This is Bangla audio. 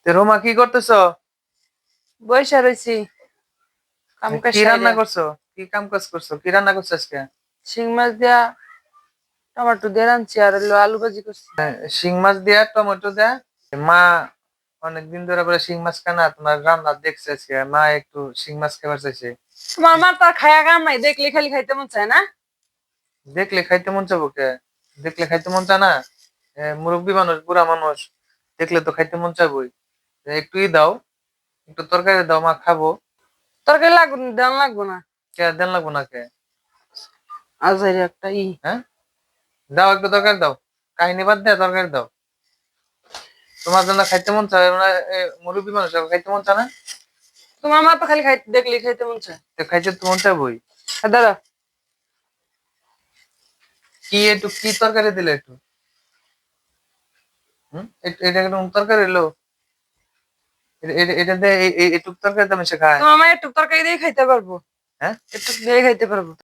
রোমা কি করতেছ? বইসা রইছি কাম কাজ কি রান্না সাইরা। করছো? কি কাম কাজ করছো? কি রান্না করছো আজকে? শিং মাছ দিয়া টমেটো দিয়ে রাঁধছি আর হলো আলু ভাজি করছি। শিং মাছ দিয়া টমেটো দেয়া। মা অনেকদিন ধরে বলে শিং মাছ খানা, তোমার রান্না দেখছে আজকে, মা একটু শিং মাছ খাবার চাইছে। তোমার মা তো আর খায়া কাম নাই, দেখলে খালি খাইতে মন চায় না? দেখলে খাইতে মন চাবো কে? দেখলে খাইতে মন চায় না? মুরব্বী মানুষ, বুড়া মানুষ, দেখলে তো খাইতে মন চাইবই। একটুই দাও, একটু তরকারি দাও, মা খাবো। তরকারি লাগবো না, দেন লাগবো না। কে দেন লাগবো না কে? আজাইরে একটা হ্যাঁ, দাও একটু তরকারি দাও। কাহিনী বাদ দিয়ে তরকারি দাও। তোমার জন্য খাইতে মন চায় মানে, মুরব্বী মানুষ খাইতে মন চায় না? তোমার মা তো খালি খাইতে দেখলে খাইতে মন চায়। তো খাইতে তো মন চাইবই। দাদা কি একটু কি তরকারি দিলে একটু? এটা একটু তরকারি এলো। এটা দিয়ে একটু তরকারি তো মিশে খায়। তোমার মা একটু তরকারি দিয়ে খাইতে পারবো, হ্যাঁ, একটু দিয়ে খাইতে পারবো।